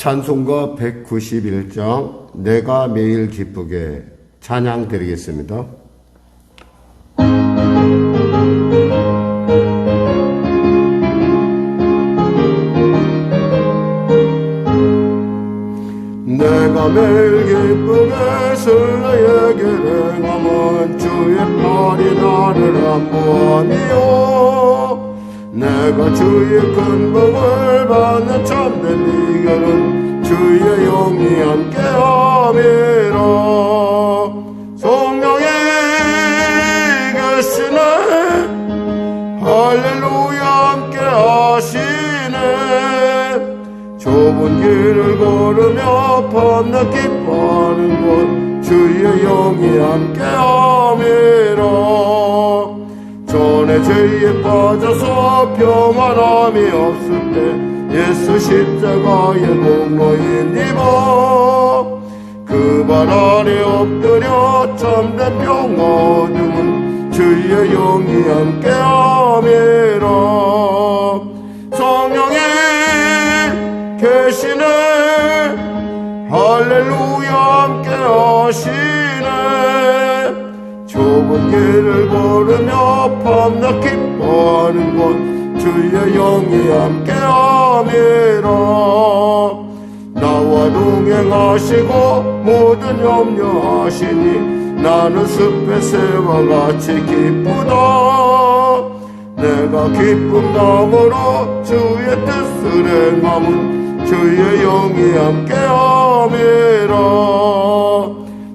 찬송가 191장 내가 매일 기쁘게 찬양 드리겠습니다. 내가 매일 기쁘게 설레게 행함은 주의 팔이 나를 안보하니요. 내가 주의 큰 복을 받는 참된 비결은 주의 영이 함께함이라. 성령이 계시네 할렐루야 함께하시네. 좁은 길을 걸으며 밤낮 기뻐하는 곳 주의 영이 함께함이라. 전에 죄에 빠져서 평안함이 없을 때 예수 십자가의 공로인 입어 그 발 아래 엎드려 참된 평화 얻음은 주의 영이 함께함이라. 성령이 계시네 할렐루야 함께하시네. 좁은 길을 걸으며 밤낮 기뻐하는 곳 주의 영이 함께함이라. 나와 동행하시고 모든 염려하시니 나는 숲의 새와 같이 기쁘다. 내가 기쁨 담으로 주의 뜻을 행함은 주의 영이 함께함이라.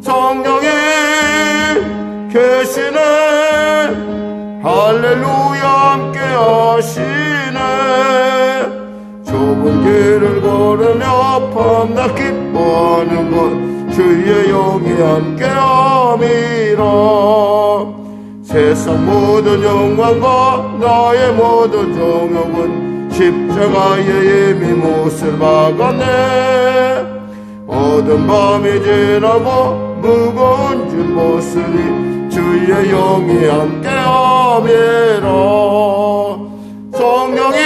성령이 계시네 할렐루야 함께하시네. 좁은 길을 걸으며 밤낮 기뻐하는 곳 주의 영이 함께함이라. 세상 모든 영광과 나의 모든 정욕은 십자가의 이미 못을 박았네. 어두운 밤이 지나고 무거운 짐 벗으니 주의 영이 함께함이라. 성령이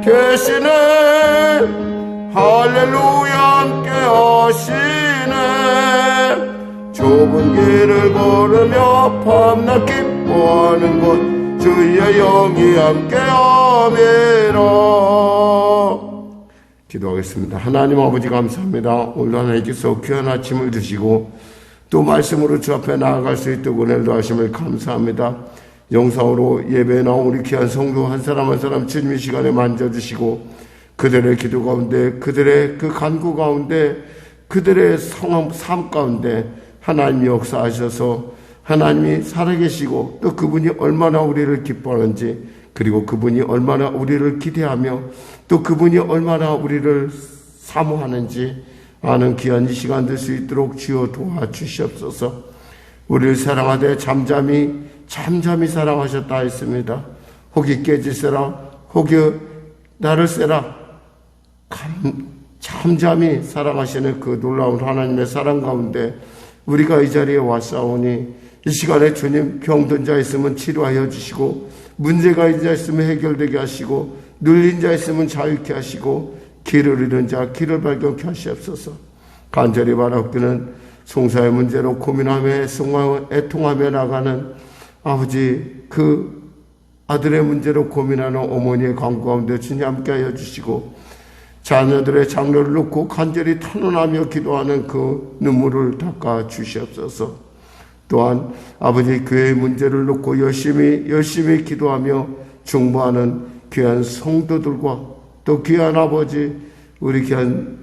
계시네 할렐루야 함께하시네. 좁은 길을 걸으며 밤낮 기뻐하는 곳 주의 영이 함께함이라. 기도하겠습니다. 하나님 아버지 감사합니다. 오늘 하나님께서 귀한 아침을 주시고 또 말씀으로 주 앞에 나아갈 수 있도록 은혜를 더하심을 감사합니다. 영상으로 예배에 나온 우리 귀한 성도 한 사람 한 사람 주님의 시간에 만져주시고 그들의 기도 가운데 그들의 그 간구 가운데 그들의 삶 가운데 하나님이 역사하셔서 하나님이 살아계시고 또 그분이 얼마나 우리를 기뻐하는지 그리고 그분이 얼마나 우리를 기대하며 또 그분이 얼마나 우리를 사모하는지 아는 귀한 이 시간 될 수 있도록 주여 도와주시옵소서. 우리를 사랑하되 잠잠히 사랑하셨다 했습니다. 혹이 깨지세라 혹이 나를 세라 잠잠히 사랑하시는 그 놀라운 하나님의 사랑 가운데 우리가 이 자리에 왔사오니 이 시간에 주님 병든 자 있으면 치료하여 주시고 문제가 있는 자 있으면 해결되게 하시고 눌린 자 있으면 자유케 하시고 길을 잃은 자 길을 발견케 하시옵소서. 간절히 바라옵기는 송사의 문제로 고민하며 애통하며 나가는 아버지 그 아들의 문제로 고민하는 어머니의 간구 가운데 주님 함께하여 주시고 자녀들의 장로를 놓고 간절히 탄원하며 기도하는 그 눈물을 닦아 주시옵소서. 또한 아버지 교회의 문제를 놓고 열심히 기도하며 중보하는 귀한 성도들과 또 귀한 아버지 우리 귀한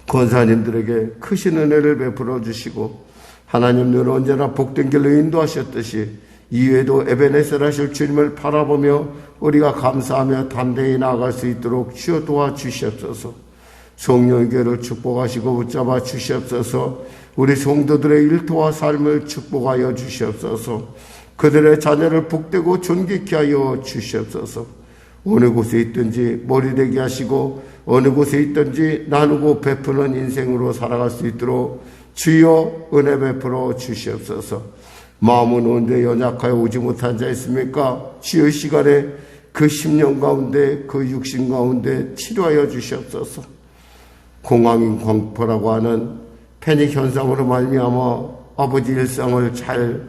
권사님들에게 크신 은혜를 베풀어 주시고 하나님 늘 언제나 복된 길로 인도하셨듯이 이외에도 에베네셀 하실 주님을 바라보며 우리가 감사하며 담대히 나아갈 수 있도록 주여 도와주시옵소서. 성령의 교회를 축복하시고 붙잡아 주시옵소서. 우리 성도들의 일터와 삶을 축복하여 주시옵소서. 그들의 자녀를 복되고 존귀케 하여 주시옵소서. 어느 곳에 있든지 머리되게 하시고 어느 곳에 있든지 나누고 베푸는 인생으로 살아갈 수 있도록 주여 은혜 베풀어 주시옵소서. 마음은 온데 연약하여 오지 못한 자 있습니까? 주여 시간에 그 10년 가운데 그 육신 가운데 치료하여 주시옵소서. 공황인 공포라고 하는 패닉 현상으로 말미암아 아버지 일상을 잘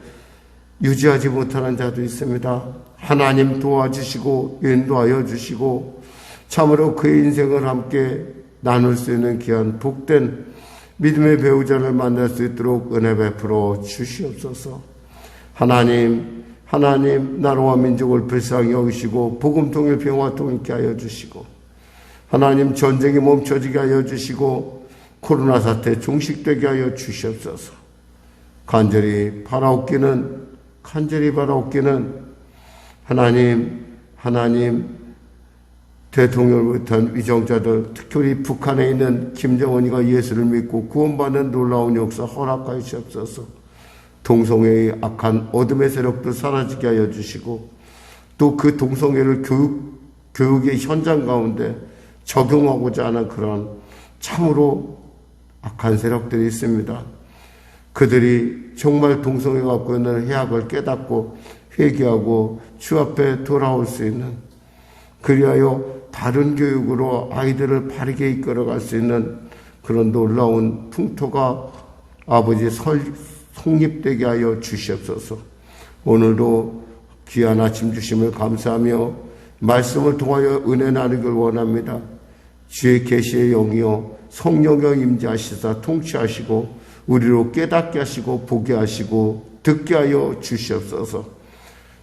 유지하지 못하는 자도 있습니다. 하나님 도와주시고 인도하여 주시고 참으로 그의 인생을 함께 나눌 수 있는 귀한 복된 믿음의 배우자를 만날 수 있도록 은혜 베풀어 주시옵소서. 하나님 나라와 민족을 불쌍히 여기시고 복음 통일 평화 통일케 하여 주시고 하나님 전쟁이 멈춰지게 하여 주시고 코로나 사태 종식되게 하여 주시옵소서. 간절히 바라옵기는 하나님 대통령을 못한 위정자들, 특별히 북한에 있는 김정은이가 예수를 믿고 구원받는 놀라운 역사 허락하여 주옵소서. 동성애의 악한 어둠의 세력도 사라지게 하여 주시고 또 그 동성애를 교육의 현장 가운데 적용하고자 하는 그런 참으로 악한 세력들이 있습니다. 그들이 정말 동성애가 갖고 있는 해악을 깨닫고 회개하고 주 앞에 돌아올 수 있는, 그리하여 다른 교육으로 아이들을 바르게 이끌어갈 수 있는 그런 놀라운 풍토가 아버지 성립되게 하여 주시옵소서. 오늘도 귀한 아침 주심을 감사하며 말씀을 통하여 은혜 나누길 원합니다. 주의 계시의 영이여 성령여 임재하시사 통치하시고 우리로 깨닫게 하시고 보게 하시고 듣게 하여 주시옵소서.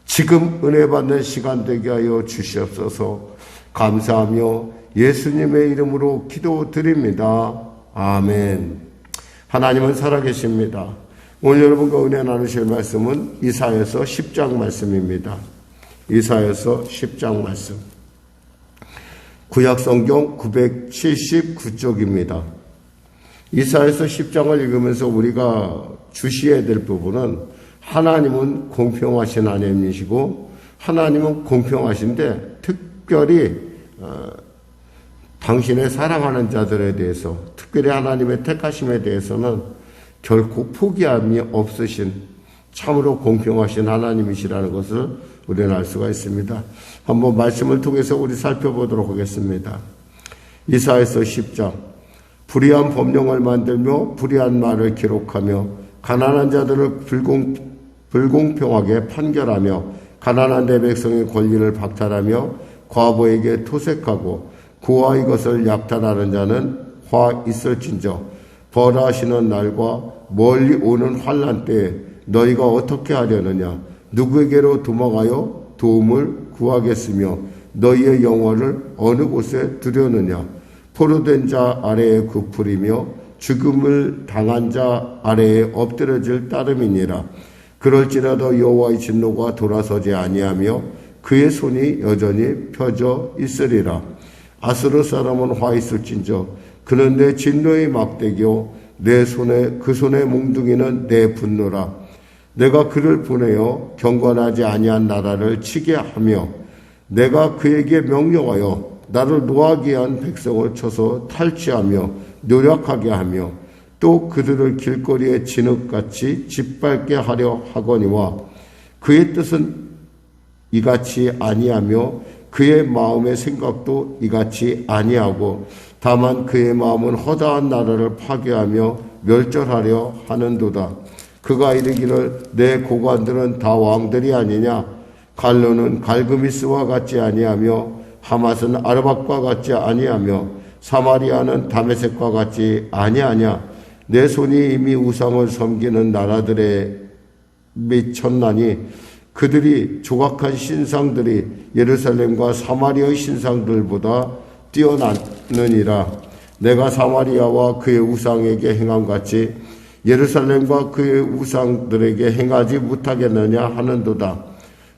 지금 은혜 받는 시간 되게 하여 주시옵소서. 감사하며 예수님의 이름으로 기도드립니다. 아멘. 하나님은 살아계십니다. 오늘 여러분과 은혜 나누실 말씀은 이사야서 10장 말씀입니다. 이사야서 10장 말씀. 구약성경 979쪽입니다. 이사야서 10장을 읽으면서 우리가 주시해야 될 부분은 하나님은 공평하신 하나님이시고 하나님은 공평하신데 특별히 당신의 사랑하는 자들에 대해서, 특별히 하나님의 택하심에 대해서는 결코 포기함이 없으신 참으로 공평하신 하나님이시라는 것을 우리는 알 수가 있습니다. 한번 말씀을 통해서 우리 살펴보도록 하겠습니다. 이사야서 10장. 불의한 법령을 만들며 불의한 말을 기록하며 가난한 자들을 불공평하게 판결하며 가난한 내 백성의 권리를 박탈하며 과부에게 토색하고 그와 이것을 약탈하는 자는 화 있을진저 벌하시는 날과 멀리 오는 환난 때에 너희가 어떻게 하려느냐? 누구에게로 도망하여 도움을 구하겠으며 너희의 영혼을 어느 곳에 두려느냐? 포로된 자 아래에 굽으리며 죽음을 당한 자 아래에 엎드려질 따름이니라. 그럴지라도 여호와의 진노가 돌아서지 아니하며 그의 손이 여전히 펴져 있으리라. 아스르 사람은 화 있을진저 그는 내 진노의 막대기요 그 손의 몽둥이는 내 분노라. 내가 그를 보내어 경건하지 아니한 나라를 치게 하며 내가 그에게 명령하여 나를 노하게 한 백성을 쳐서 탈취하며 노력하게 하며 또 그들을 길거리에 진흙같이 짓밟게 하려 하거니와 그의 뜻은 이같이 아니하며 그의 마음의 생각도 이같이 아니하고 다만 그의 마음은 허다한 나라를 파괴하며 멸절하려 하는도다. 그가 이르기를 내 고관들은 다 왕들이 아니냐? 갈로는 갈그미스와 같지 아니하며 하맛은 아르밧과 같지 아니하며 사마리아는 다메섹과 같지 아니하냐? 내 손이 이미 우상을 섬기는 나라들에 미쳤나니 그들이 조각한 신상들이 예루살렘과 사마리아의 신상들보다 뛰어나느니라. 내가 사마리아와 그의 우상에게 행함같이 예루살렘과 그의 우상들에게 행하지 못하겠느냐 하는도다.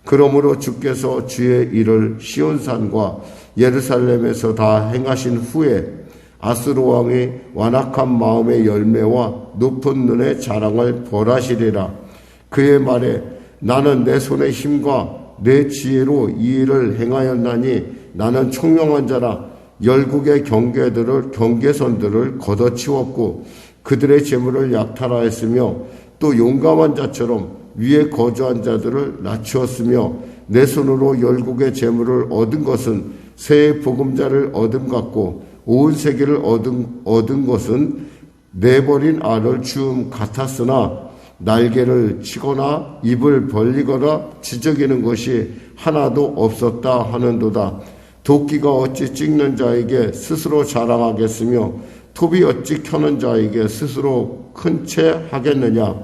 그러므로 주께서 주의 일을 시온산과 예루살렘에서 다 행하신 후에 아스루 왕의 완악한 마음의 열매와 높은 눈의 자랑을 벌하시리라. 그의 말에 나는 내 손의 힘과 내 지혜로 이 일을 행하였나니 나는 총명한 자라. 열국의 경계선들을 걷어치웠고 그들의 재물을 약탈하였으며 또 용감한 자처럼 위에 거주한 자들을 낮추었으며 내 손으로 열국의 재물을 얻은 것은 새 복음자를 얻음 같고 온 세계를 얻은 것은 내버린 알을 주움 같았으나 날개를 치거나 입을 벌리거나 지저귀는 것이 하나도 없었다 하는도다. 도끼가 어찌 찍는 자에게 스스로 자랑하겠으며 톱이 어찌 켜는 자에게 스스로 큰 채 하겠느냐.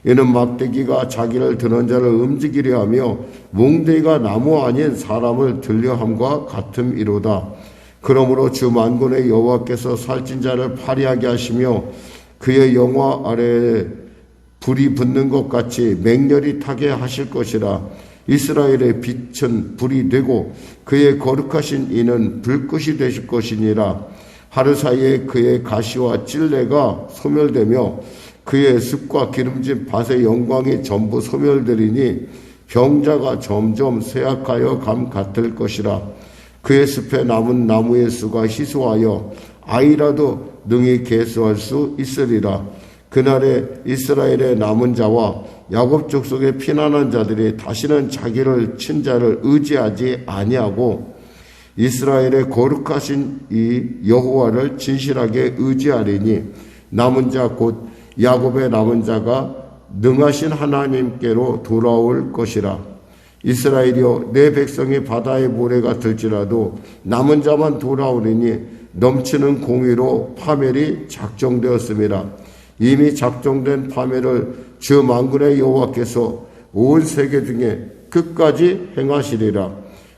이는 막대기가 자기를 드는 자를 움직이려 하며 몽둥이가 나무 아닌 사람을 들려함과 같음이로다. 그러므로 주 만군의 여호와께서 살찐 자를 파리하게 하시며 그의 영화 아래에 불이 붙는 것 같이 맹렬히 타게 하실 것이라. 이스라엘의 빛은 불이 되고 그의 거룩하신 이는 불꽃이 되실 것이니라. 하루 사이에 그의 가시와 찔레가 소멸되며 그의 습과 기름진 밭의 영광이 전부 소멸되리니 병자가 점점 쇠약하여 감 같을 것이라. 그의 숲에 남은 나무의 수가 희소하여 아이라도 능히 계수할 수 있으리라. 그날에 이스라엘의 남은 자와 야곱 족속의 피난한 자들이 다시는 자기를 친 자를 의지하지 아니하고 이스라엘의 거룩하신 이 여호와를 진실하게 의지하리니 남은 자 곧 야곱의 남은 자가 능하신 하나님께로 돌아올 것이라. 이스라엘이여 내 백성이 바다의 모래 같을지라도 남은 자만 돌아오리니 넘치는 공의로 파멸이 작정되었음이라. 이미 작정된 파멸을 주 만군의 여호와께서 온 세계 중에 끝까지 행하시리라.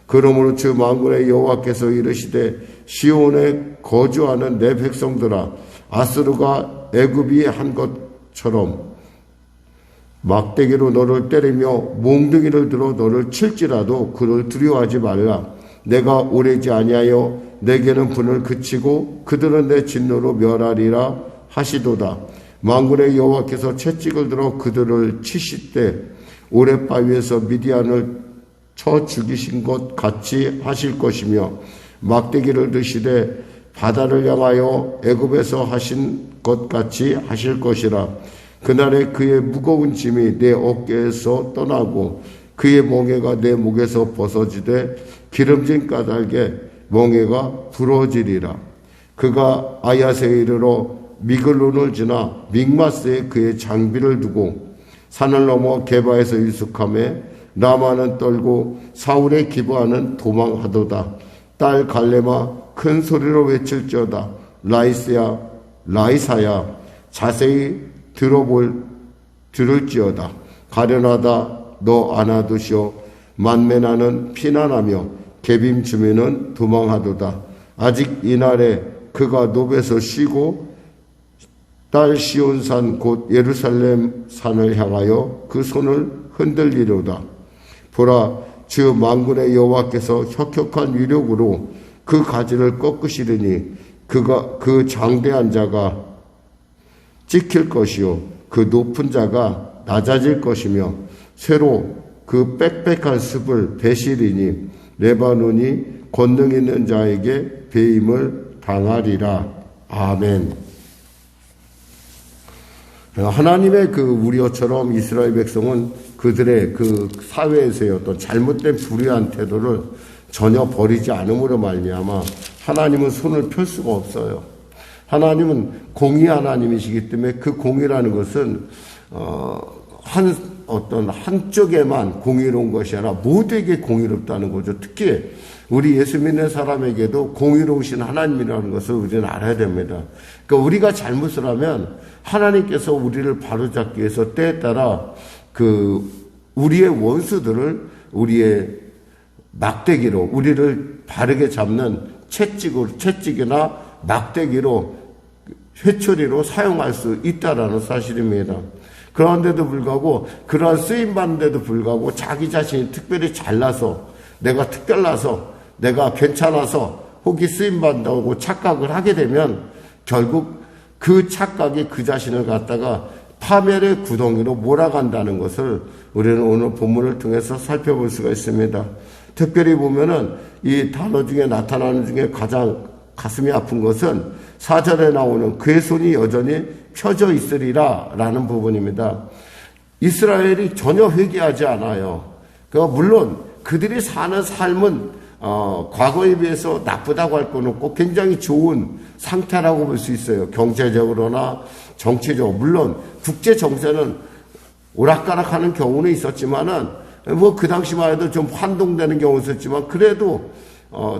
그러므로 주 만군의 여호와께서 이르시되 시온에 거주하는 내 백성들아, 아스루가 애굽이 한 것처럼 막대기로 너를 때리며 몽둥이를 들어 너를 칠지라도 그를 두려워하지 말라. 내가 오래지 아니하여 내게는 분을 그치고 그들은 내 진노로 멸하리라 하시도다. 만군의 여호와께서 채찍을 들어 그들을 치실 때 오랫바위에서 미디안을 쳐 죽이신 것 같이 하실 것이며 막대기를 드시되 바다를 향하여 애굽에서 하신 것 같이 하실 것이라. 그날에 그의 무거운 짐이 내 어깨에서 떠나고 그의 멍에가 내 목에서 벗어지되 기름진 까닭에 멍에가 부러지리라. 그가 아야세에 이르러 미글론을 지나 믹마스에 그의 장비를 두고 산을 넘어 게바에서 유숙하며 라마는 떨고 사울의 기브아는 도망하도다. 딸 갈레마 큰 소리로 외칠지어다. 라이사야 자세히 들을지어다. 가련하다 너 안아두시오. 만메나는 피난하며 게빔 주민은 도망하도다. 아직 이날에 그가 노베에서 쉬고 딸 시온산 곧 예루살렘 산을 향하여 그 손을 흔들리로다. 보라, 주 만군의 여호와께서 혁혁한 위력으로 그 가지를 꺾으시리니 그 장대한 자가 찍힐 것이요 그 높은 자가 낮아질 것이며 새로 그 빽빽한 습을 베시리니 레바논이 권능 있는 자에게 배임을 당하리라. 아멘. 하나님의 그 우리어처럼 이스라엘 백성은 그들의 그 사회에서의 어떤 잘못된 불의한 태도를 전혀 버리지 않음으로 말미암아 하나님은 손을 펼 수가 없어요. 하나님은 공의 하나님이시기 때문에 그 공의라는 것은 어떤 한쪽에만 공의로운 것이 아니라 모두에게 공의롭다는 거죠. 특히 우리 예수 믿는 사람에게도 공의로우신 하나님이라는 것을 우리는 알아야 됩니다. 그러니까 우리가 잘못을 하면 하나님께서 우리를 바로잡기 위해서 때에 따라 우리의 원수들을 우리의 막대기로 우리를 바르게 잡는 채찍이나 막대기로 회초리로 사용할 수 있다라는 사실입니다. 그런데도 불구하고 그러한 쓰임받는데도 불구하고 자기 자신이 특별히 잘나서 내가 특별나서 내가 괜찮아서 혹이 쓰임받는다고 착각을 하게 되면 결국 그 착각이 그 자신을 갖다가 파멸의 구덩이로 몰아간다는 것을 우리는 오늘 본문을 통해서 살펴볼 수가 있습니다. 특별히 보면은 이 단어 중에 나타나는 중에 가장 가슴이 아픈 것은 4절에 나오는 그의 손이 여전히 펴져 있으리라 라는 부분입니다. 이스라엘이 전혀 회개하지 않아요. 물론 그들이 사는 삶은 과거에 비해서 나쁘다고 할 건 없고 굉장히 좋은 상태라고 볼 수 있어요. 경제적으로나 정치적으로. 물론 국제 정세는 오락가락하는 경우는 있었지만은 뭐 그 당시만 해도 좀 환동되는 경우는 있었지만 그래도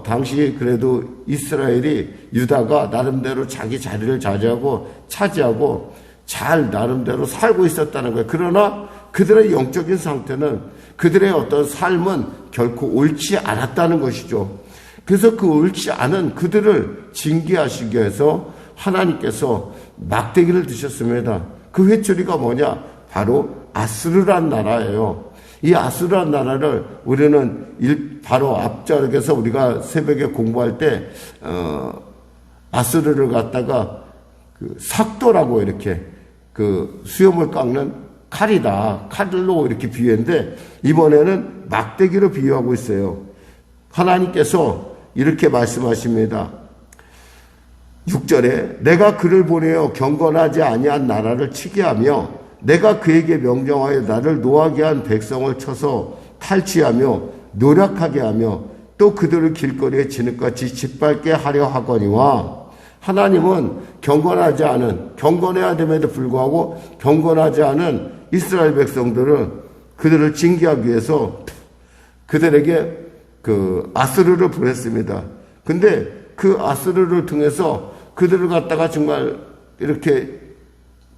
당시 그래도 이스라엘이 유다가 나름대로 자기 자리를 차지하고 잘 나름대로 살고 있었다는 거예요. 그러나 그들의 영적인 상태는, 그들의 어떤 삶은 결코 옳지 않았다는 것이죠. 그래서 그 옳지 않은 그들을 징계하시기 위해서 하나님께서 막대기를 드셨습니다. 그 회초리가 뭐냐? 바로 아수르란 나라예요. 이 아수르란 나라를 우리는 바로 앞절에서 우리가 새벽에 공부할 때 아수르를 갖다가 그 삭도라고 이렇게 그 수염을 깎는 칼이다, 칼로 이렇게 비유했는데 이번에는 막대기로 비유하고 있어요. 하나님께서 이렇게 말씀하십니다. 6절에 내가 그를 보내어 경건하지 아니한 나라를 치게 하며 내가 그에게 명령하여 나를 노하게 한 백성을 쳐서 탈취하며 노력하게 하며 또 그들을 길거리에 진흙같이 짓밟게 하려 하거니와. 하나님은 경건해야 됨에도 불구하고 경건하지 않은 이스라엘 백성들을 그들을 징계하기 위해서 그들에게 그 아수르를 보냈습니다. 근데 그 아수르를 통해서 그들을 갖다가 정말 이렇게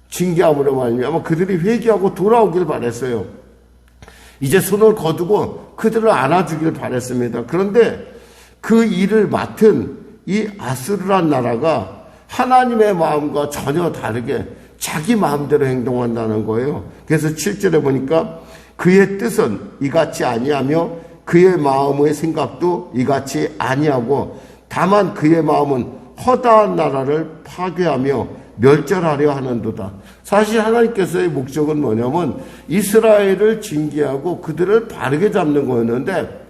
징계함으로 말미암아 그들이 회개하고 돌아오길 바랬어요. 이제 손을 거두고 그들을 안아주길 바랬습니다. 그런데 그 일을 맡은 이 아수르란 나라가 하나님의 마음과 전혀 다르게 자기 마음대로 행동한다는 거예요. 그래서 7절에 보니까 그의 뜻은 이같이 아니하며 그의 마음의 생각도 이같이 아니하고 다만 그의 마음은 허다한 나라를 파괴하며 멸절하려 하는도다. 사실 하나님께서의 목적은 뭐냐면 이스라엘을 징계하고 그들을 바르게 잡는 거였는데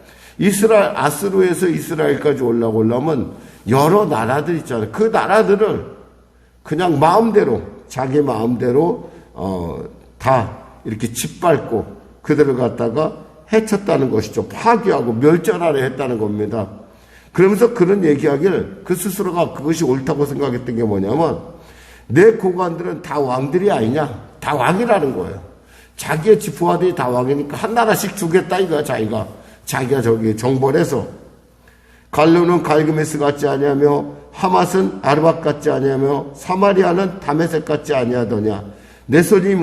아수르에서 이스라엘까지 올라오려면 여러 나라들 있잖아요. 그 나라들을 그냥 마음대로 자기 마음대로 다 이렇게 짓밟고 그들을 갖다가 해쳤다는 것이죠. 파괴하고 멸절하려 했다는 겁니다. 그러면서 그런 얘기하길 그 스스로가 그것이 옳다고 생각했던 게 뭐냐면 내 고관들은 다 왕들이 아니냐? 다 왕이라는 거예요. 자기의 지푸아들이 다 왕이니까 한 나라씩 주겠다 이거야. 자기가 저기 정벌해서 갈르는 갈그메스 같지 아니하며 하맛은 아르밧 같지 아니하며 사마리아는 다메섹 같지 아니하더냐. 내 손이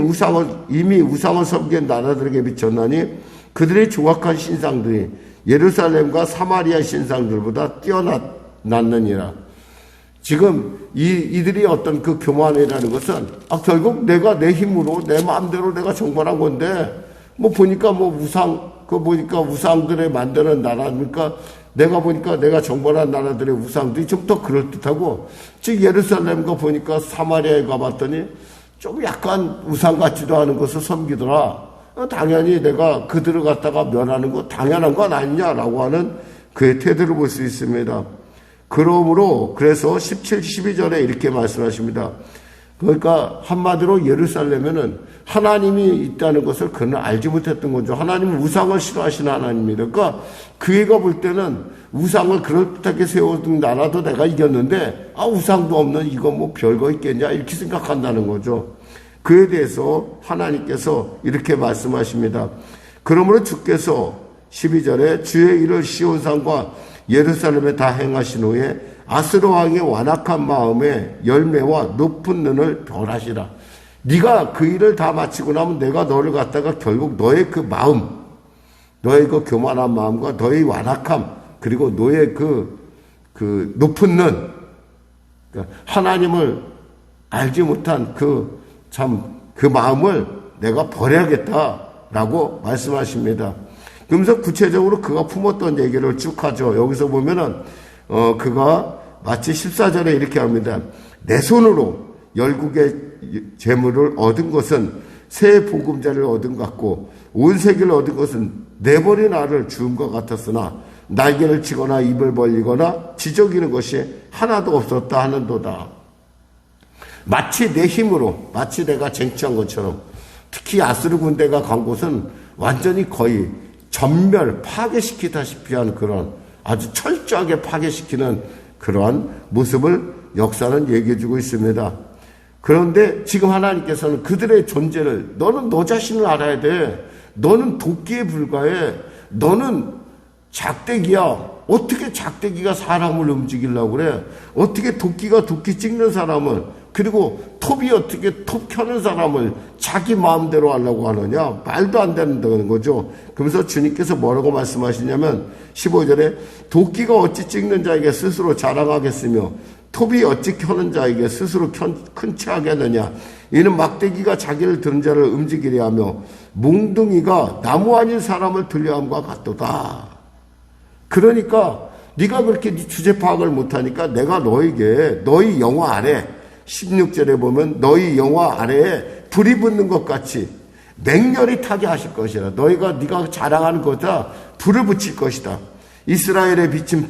이미 우상을 섬긴 나라들에게 비쳤나니 그들의 조각한 신상들이 예루살렘과 사마리아 신상들보다 뛰어났느니라. 지금 이들이 어떤 그 교만이라는 것은 결국 내가 내 힘으로 내 마음대로 내가 정벌한 건데 보니까 우상들의 만드는 나라니까 내가 보니까 내가 정벌한 나라들의 우상들이 좀 더 그럴듯하고 즉 예루살렘과 보니까 사마리아에 가봤더니 좀 약간 우상 같지도 않은 것을 섬기더라. 당연히 내가 그들을 갖다가 멸하는 거 당연한 건 아니냐라고 하는 그의 태도를 볼 수 있습니다. 그래서 17, 12절에 이렇게 말씀하십니다. 그러니까 한마디로 예루살렘에는 하나님이 있다는 것을 그는 알지 못했던 거죠. 하나님은 우상을 싫어하시는 하나님입니다. 그러니까 그애가 볼 때는 우상을 그럴듯하게 세워둔 나라도 내가 이겼는데 우상도 없는 이거 별거 있겠냐 이렇게 생각한다는 거죠. 그에 대해서 하나님께서 이렇게 말씀하십니다. 그러므로 주께서 12절에 주의 일을 시온산과 예루살렘에 다 행하신 후에 아수르 왕의 완악한 마음에 열매와 높은 눈을 벌하시라. 네가 그 일을 다 마치고 나면 내가 너를 갖다가 결국 너의 그 마음, 너의 그 교만한 마음과 너의 완악함, 그리고 너의 그 높은 눈, 하나님을 알지 못한 그 마음을 내가 버려야겠다라고 말씀하십니다. 그러면서 구체적으로 그가 품었던 얘기를 쭉 하죠. 여기서 보면은 그가 마치 14절에 이렇게 합니다. 내 손으로 열국의 재물을 얻은 것은 새 보금자를 얻은 것 같고 온 세계를 얻은 것은 내버린 알을 주운 것 같았으나 날개를 치거나 입을 벌리거나 지저귀는 것이 하나도 없었다 하는도다. 마치 내 힘으로, 마치 내가 쟁취한 것처럼, 특히 아수르 군대가 간 곳은 완전히 거의 전멸, 파괴시키다시피 한 그런 아주 철저하게 파괴시키는 그러한 모습을 역사는 얘기해주고 있습니다. 그런데 지금 하나님께서는 그들의 존재를, 너는 너 자신을 알아야 돼. 너는 도끼에 불과해. 너는 작대기야. 어떻게 작대기가 사람을 움직이려고 그래? 어떻게 도끼가 도끼 찍는 사람을, 그리고 톱이 어떻게 톱 켜는 사람을 자기 마음대로 하려고 하느냐? 말도 안 된다는 거죠. 그러면서 주님께서 뭐라고 말씀하시냐면 15절에 도끼가 어찌 찍는 자에게 스스로 자랑하겠으며 톱이 어찌 켜는 자에게 스스로 큰 채 하겠느냐? 이는 막대기가 자기를 들은 자를 움직이려 하며 몽둥이가 나무 아닌 사람을 들려함과 같도다. 그러니까 네가 그렇게 네 주제 파악을 못하니까 내가 너에게 너희 영화 아래 16절에 보면 너희 영화 아래에 불이 붙는 것 같이 맹렬히 타게 하실 것이라. 네가 자랑하는 거다 불을 붙일 것이다. 이스라엘의 빛은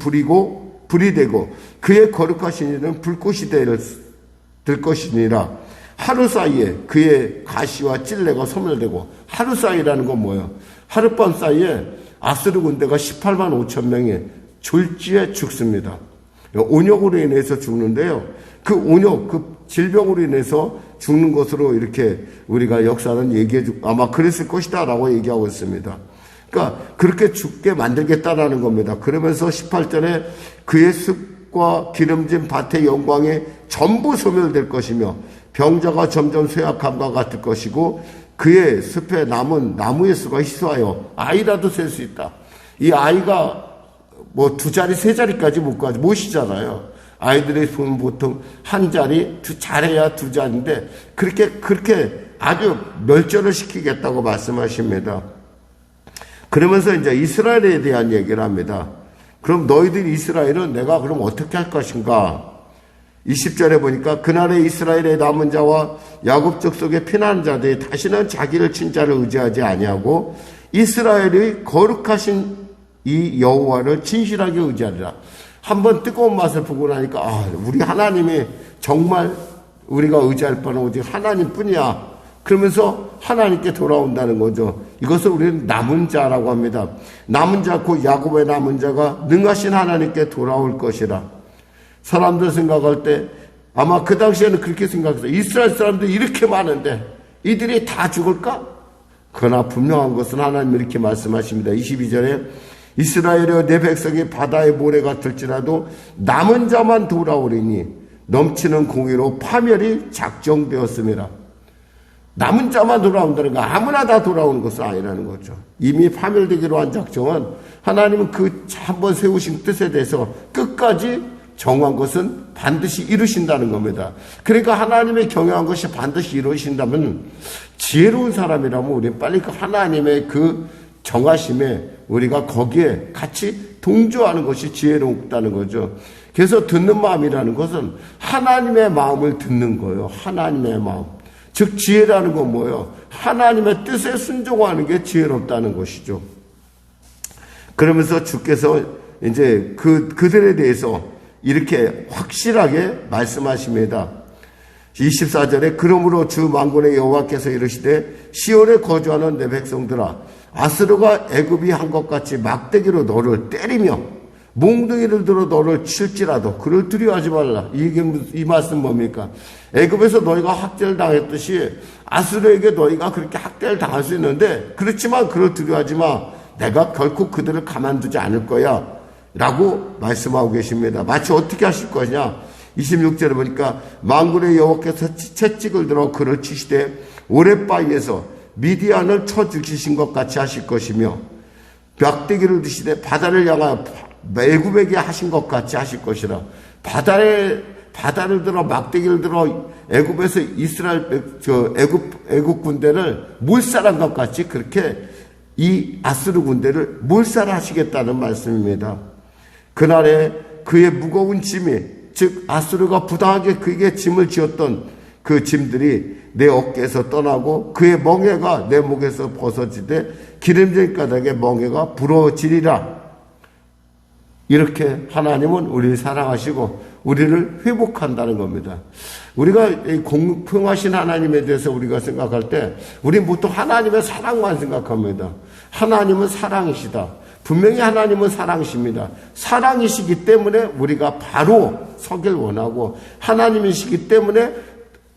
불이 되고 그의 거룩하신 이는 불꽃이 될 것이니라. 하루 사이에 그의 가시와 찔레가 소멸되고, 하루 사이라는 건 뭐예요? 하룻밤 사이에 아스르 군대가 18만 5천 명이 졸지에 죽습니다. 온역으로 인해서 죽는데요. 그 온역, 그 질병으로 인해서 죽는 것으로 이렇게 우리가 역사는 얘기해주고 아마 그랬을 것이다 라고 얘기하고 있습니다. 그러니까 그렇게 죽게 만들겠다라는 겁니다. 그러면서 18절에 그의 숲과 기름진 밭의 영광이 전부 소멸될 것이며 병자가 점점 쇠약함과 같을 것이고 그의 숲에 남은 나무의 수가 희소하여 아이라도 셀 수 있다. 이 아이가 뭐 2자리, 3자리까지 못 쉬잖아요. 아이들이 보면 보통 한 자리, 잘해야 2자리인데 그렇게 아주 멸절을 시키겠다고 말씀하십니다. 그러면서 이제 이스라엘에 대한 얘기를 합니다. 그럼 너희들 이스라엘은 내가 그럼 어떻게 할 것인가? 20절에 보니까 그날에 이스라엘의 남은 자와 야곱 족속의 피난한 자들이 다시는 자기를 친 자를 의지하지 아니하고 이스라엘의 거룩하신 이 여호와를 진실하게 의지하리라. 한번 뜨거운 맛을 보고 나니까 우리 하나님이 정말 우리가 의지할 바는 오직 하나님뿐이야. 그러면서 하나님께 돌아온다는 거죠. 이것을 우리는 남은 자라고 합니다. 남은 자, 곧 야곱의 남은 자가 능하신 하나님께 돌아올 것이라. 사람들 생각할 때 아마 그 당시에는 그렇게 생각했어요. 이스라엘 사람들 이렇게 많은데 이들이 다 죽을까? 그러나 분명한 것은 하나님이 이렇게 말씀하십니다. 22절에 이스라엘의 내 백성이 바다의 모래 같을지라도 남은 자만 돌아오리니 넘치는 공의로 파멸이 작정되었습니다. 남은 자만 돌아온다는 거 아무나 다 돌아오는 것은 아니라는 거죠. 이미 파멸되기로 한 작정은 하나님은 그 한번 세우신 뜻에 대해서 끝까지 정한 것은 반드시 이루신다는 겁니다. 그러니까 하나님의 경영한 것이 반드시 이루신다면 지혜로운 사람이라면 우리는 빨리 그 하나님의 그 정하심에 우리가 거기에 같이 동조하는 것이 지혜롭다는 거죠. 그래서 듣는 마음이라는 것은 하나님의 마음을 듣는 거예요. 하나님의 마음. 즉 지혜라는 건 뭐예요? 하나님의 뜻에 순종하는 게 지혜롭다는 것이죠. 그러면서 주께서 이제 그들에 대해서 이렇게 확실하게 말씀하십니다. 24절에 그러므로 주 만군의 여호와께서 이르시되 시온에 거주하는 내 백성들아 아스르가 애굽이 한 것 같이 막대기로 너를 때리며 몽둥이를 들어 너를 칠지라도 그를 두려워하지 말라. 이 말씀 뭡니까? 애굽에서 너희가 학대를 당했듯이 아스르에게 너희가 그렇게 학대를 당할 수 있는데 그렇지만 그를 두려워하지 마. 내가 결코 그들을 가만두지 않을 거야 라고 말씀하고 계십니다. 마치 어떻게 하실 거냐? 26절에 보니까 만군의 여호와께서 채찍을 들어 그를 치시되 오랫바위에서 미디안을 쳐 죽이신 것 같이 하실 것이며 막대기를 드시되 바다를 향하여 애굽에게 하신 것 같이 하실 것이라. 바다를 들어 막대기를 들어 애굽에서 애굽 군대를 몰살한 것 같이 그렇게 이 아스르 군대를 몰살하시겠다는 말씀입니다. 그날에 그의 무거운 짐이, 즉 아스르가 부당하게 그에게 짐을 지었던 그 짐들이 내 어깨에서 떠나고 그의 멍에가 내 목에서 벗어지되 기름진 가닥에 멍에가 부러지리라. 이렇게 하나님은 우리를 사랑하시고 우리를 회복한다는 겁니다. 우리가 공평하신 하나님에 대해서 우리가 생각할 때 우리는 보통 하나님의 사랑만 생각합니다. 하나님은 사랑이시다. 분명히 하나님은 사랑이십니다. 사랑이시기 때문에 우리가 바로 서길 원하고, 하나님이시기 때문에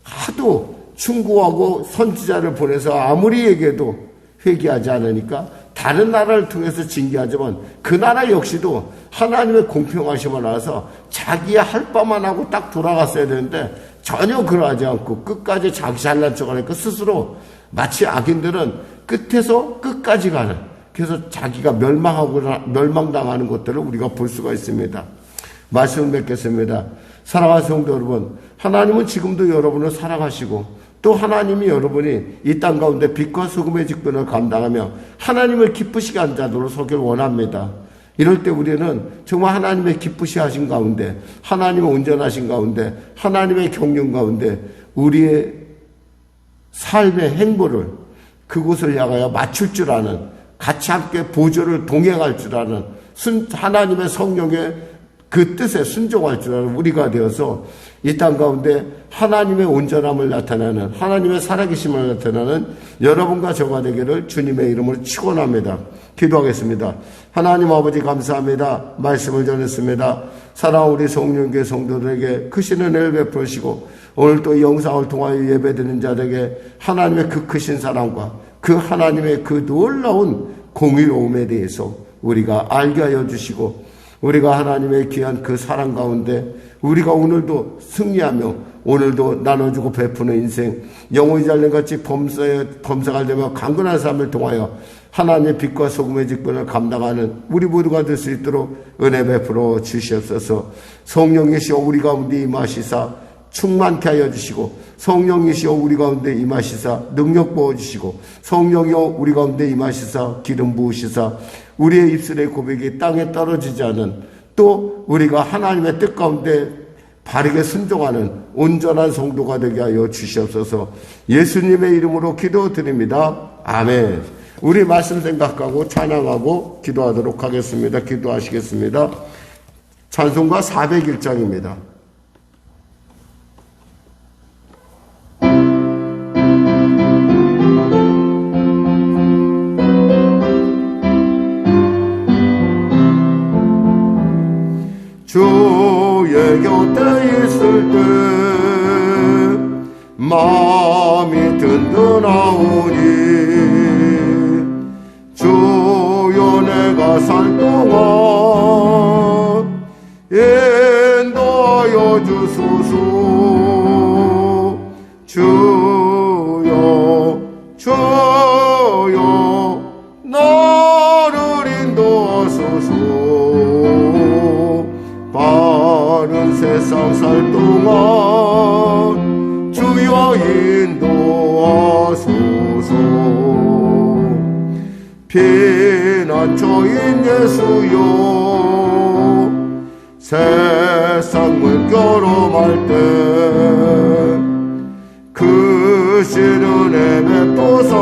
하도 충고하고 선지자를 보내서 아무리 얘기해도 회개하지 않으니까 다른 나라를 통해서 징계하지만, 그 나라 역시도 하나님의 공평하심을 알아서 자기의 할 바만 하고 딱 돌아갔어야 되는데 전혀 그러하지 않고 끝까지 자기 잘난 척하니까 스스로 마치 악인들은 끝에서 끝까지 가는, 그래서 자기가 멸망당하는 것들을 우리가 볼 수가 있습니다. 말씀을 맺겠습니다. 사랑하는 성도 여러분, 하나님은 지금도 여러분을 사랑하시고, 또 하나님이 여러분이 이 땅 가운데 빛과 소금의 직분을 감당하며 하나님을 기쁘시게 한 자들로 서길 원합니다. 이럴 때 우리는 정말 하나님의 기쁘시 하신 가운데, 하나님의 온전하신 가운데, 하나님의 경륜 가운데 우리의 삶의 행보를 그곳을 향하여 맞출 줄 아는, 같이 함께 보조를 동행할 줄 아는, 하나님의 성령의 그 뜻에 순종할 줄 아는 우리가 되어서 이 땅 가운데 하나님의 온전함을 나타내는, 하나님의 살아계심을 나타내는 여러분과 저가 되기를 주님의 이름으로 축원합니다. 기도하겠습니다. 하나님 아버지 감사합니다. 말씀을 전했습니다. 사랑하는 우리 송년교 성도들에게 크신 은혜를 베푸시고, 오늘 또 영상을 통하여 예배드리는 자들에게 하나님의 그 크신 사랑과 그 하나님의 그 놀라운 공의로움에 대해서 우리가 알게 하여 주시고, 우리가 하나님의 귀한 그 사랑 가운데 우리가 오늘도 승리하며 오늘도 나눠주고 베푸는 인생, 영혼이 잘린같이 범사가 되며 강건한 삶을 통하여 하나님의 빛과 소금의 직분을 감당하는 우리 모두가 될 수 있도록 은혜 베풀어 주시옵소서. 성령이시여 우리 가운데 임하시사 충만케 하여 주시고, 성령이시여 우리 가운데 임하시사 능력 부어주시고, 성령이여 우리 가운데 임하시사 기름 부으시사 우리의 입술의 고백이 땅에 떨어지지 않은, 또 우리가 하나님의 뜻 가운데 바르게 순종하는 온전한 성도가 되게 하여 주시옵소서. 예수님의 이름으로 기도드립니다. 아멘. 우리 말씀 생각하고 찬양하고 기도하도록 하겠습니다. 기도하시겠습니다. 찬송가 401장입니다. 주의 곁에 있을 때 마음이 든든하오니, 주여 내가 살 동안 인도하여 주소서. 주여 주여 나를 인도하소서. 바른 세상 살 동안 주여 인도하소서. 피난처인 예수여 세상 물결험할 때 그 은혜 베푸사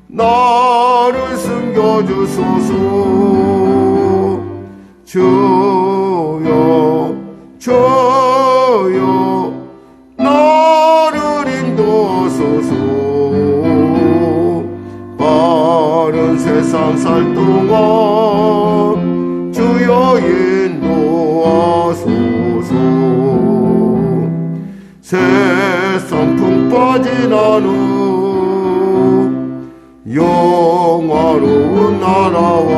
나를 숨겨주소서. 주여 주여 나를 인도하소서. 바른 세상 살 동안 주여 인도하소서. 세상 풍 빠진 후 영화로운 나라와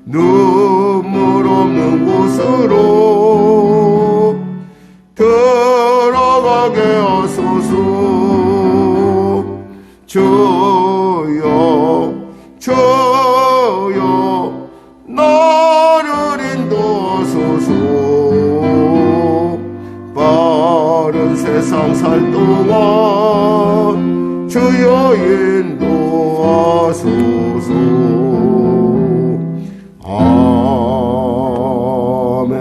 눈물 없는 곳으로 들어가게 하소서. 주여 주여 나를 인도하소서. 바른 세상 살 동안 주여 인도하소서. 아멘.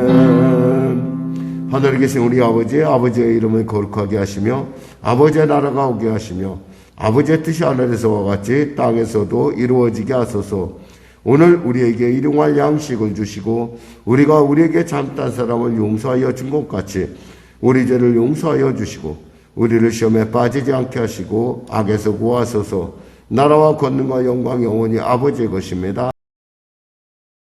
하늘에 계신 우리 아버지의 이름을 거룩하게 하시며 아버지의 나라가 오게 하시며 아버지의 뜻이 하늘에서와 같이 땅에서도 이루어지게 하소서. 오늘 우리에게 일용할 양식을 주시고 우리가 우리에게 잘못한 사람을 용서하여 준 것 같이 우리 죄를 용서하여 주시고 우리를 시험에 빠지지 않게 하시고 악에서 구하소서. 나라와 권능과 영광 영원히 아버지의 것입니다.